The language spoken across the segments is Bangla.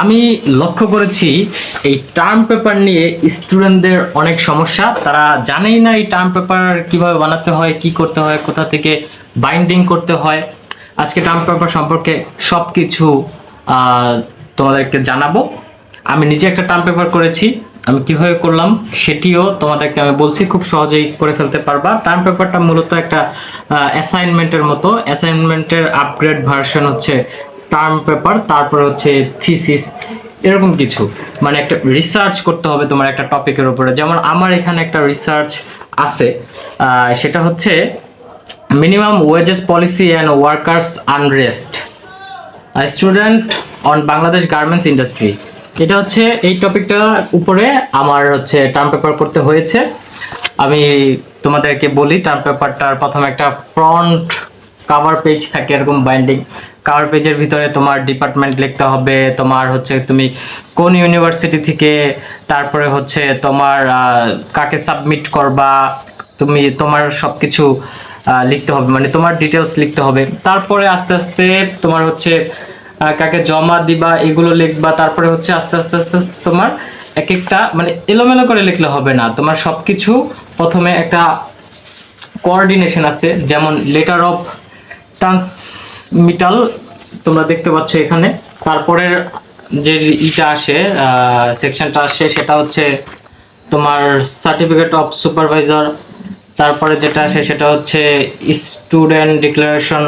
আমি লক্ষ্য করেছি এই টার্ম পেপার নিয়ে স্টুডেন্টদের অনেক সমস্যা। তারা জানেই না এই টার্ম পেপার কিভাবে বানাতে হয়, কি করতে হয়, কোথা থেকে বাইন্ডিং করতে হয়। আজকে টার্ম পেপার সম্পর্কে সবকিছু তোমাদেরকে জানাবো। আমি নিজে একটা টার্ম পেপার করেছি, আমি কিভাবে করলাম সেটিও তোমাদেরকে আমি বলছি, খুব সহজেই করে ফেলতে পারবা। টার্ম পেপারটা মূলত একটা অ্যাসাইনমেন্টের মতো, অ্যাসাইনমেন্টের আপগ্রেড ভার্সন হচ্ছে টার্ম পেপার, তারপর হচ্ছে থিসিস, এরকম কিছু। মানে একটা রিসার্চ করতে হবে তোমার একটা টপিকের উপরে। যেমন আমার এখানে একটা রিসার্চ আছে, সেটা হচ্ছে minimum wages policy and workers unrest, student on Bangladesh garments industry. এটা হচ্ছে এই টপিকটার উপরে আমার হচ্ছে টার্ম পেপার করতে হয়েছে। আমি তোমাদেরকে বলি, টার্ম পেপারটার প্রথমে একটা ফ্রন্ট কাভার পেজ থাকে, এরকম বাইন্ডিং কাভার পেজের ভিতরে তোমার ডিপার্টমেন্ট লিখতে হবে, তোমার হচ্ছে তুমি কোন ইউনিভার্সিটি থেকে, তারপরে হচ্ছে তোমার কাকে সাবমিট করবা, তুমি তোমার সব কিছু লিখতে হবে, মানে তোমার ডিটেলস লিখতে হবে। তারপরে আস্তে আস্তে তোমার হচ্ছে কাকে জমা দিবা এগুলো লিখবা। তারপরে হচ্ছে আস্তে আস্তে আস্তে আস্তে তোমার এক একটা, মানে এলোমেলো করে লিখলে হবে না, তোমার সবকিছু প্রথমে একটা কোঅর্ডিনেশন আছে। যেমন লেটার অফ ট্রান্সমিটাল তোমরা দেখতে পাচ্ছ এখানে। তারপরের যে ইটা আসে, সেকশনটা আসে, সেটা হচ্ছে তোমার সার্টিফিকেট অফ সুপারভাইজার। তারপরে যেটা আসে সেটা হচ্ছে স্টুডেন্ট ডিক্লারেশন,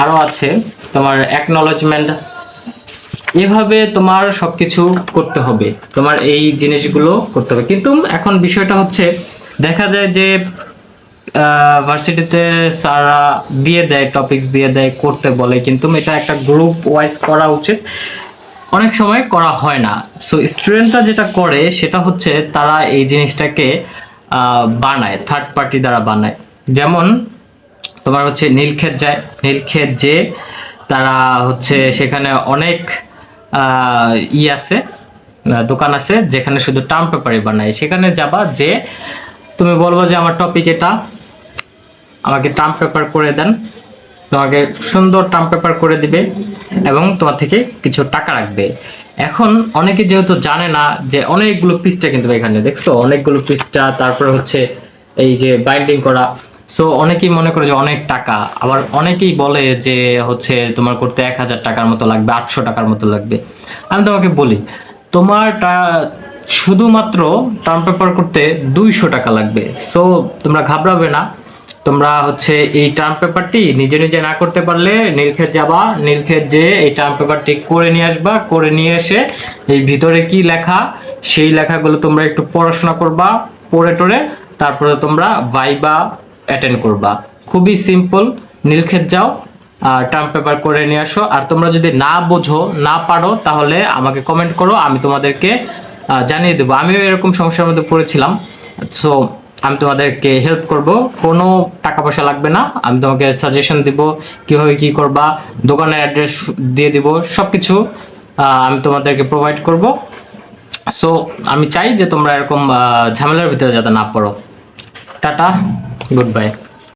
আরও আছে তোমার অ্যাকনলেজমেন্ট। এভাবে তোমার সবকিছু করতে হবে, তোমার এই জিনিসগুলো করতে হবে। কিন্তু এখন বিষয়টা হচ্ছে, দেখা যায় যে ভার্সিটিতে স্যাররা দিয়ে দেয়, টপিকস দিয়ে দেয়, করতে বলে, কিন্তু এটা একটা গ্রুপ ওয়াইজ করা উচিত, অনেক সময় করা হয় না। সো স্টুডেন্টরা যেটা করে সেটা হচ্ছে তারা এই জিনিসটাকে বানায়, থার্ড পার্টি দ্বারা বানায়। যেমন তোমার হচ্ছে নীলক্ষেত যায়, নীলক্ষেত যে তারা হচ্ছে সেখানে অনেক আছে, দোকান আছে যেখানে শুধু টার্ম পেপারই বানায়। সেখানে যাবা, যে তুমি বলবো যে আমার টপিক এটা, আমাকে টার্ম পেপার করে দেন, তোমাকে সুন্দর টার্ম পেপার করে দিবে এবং তোমার থেকে কিছু টাকা রাখবে। এখন অনেকে যেহেতু জানে না যে অনেকগুলো পৃষ্ঠা, কিন্তু এখানে দেখছো অনেকগুলো পৃষ্ঠা, তারপরে হচ্ছে এই যে বাইন্ডিং করা। সো অনেকেই মনে করে যে অনেক টাকা, আবার অনেকেই বলে যে হচ্ছে তোমার করতে 1000 টাকার মতো লাগবে, 800 টাকার মতো লাগবে। আমি তোমাকে বলি, তোমার শুধুমাত্র টার্ম পেপার করতে 200 টাকা লাগবে। সো তোমরা ঘাবড়াবে না। তোমরা হচ্ছে এই টার্ম পেপারটি নিজে নিজে না করতে পারলে নীলক্ষেত যাবা, নীলক্ষেত যে এই টার্ম পেপারটি করে নিয়ে আসবা, করে নিয়ে এসে এই ভিতরে কি লেখা সেই লেখাগুলো তোমরা একটু পড়াশোনা করবা, পড়ে টরে তারপরে তোমরা ভাইবা অ্যাটেন্ড করবা। খুবই সিম্পল, নীলক্ষেত যাও, টার্ম পেপার করে নিয়ে আসো। আর তোমরা যদি না বোঝো, না পারো, তাহলে আমাকে কমেন্ট করো, আমি তোমাদেরকে জানিয়ে দেবো। আমিও এরকম সমস্যার মধ্যে পড়েছিলাম। সো আমি তোমাদেরকে হেল্প করব, কোনো টাকা পয়সা লাগবে না। আমি তোমাকে সাজেশন দিব কিভাবে কি করবা, দোকানের অ্যাড্রেস দিয়ে দিব, সব কিছু আমি তোমাদেরকে প্রোভাইড করব। সো আমি চাই যে তোমরা এরকম ঝামেলার ভিতরে যাতে না পড়ো। Tata, good bye.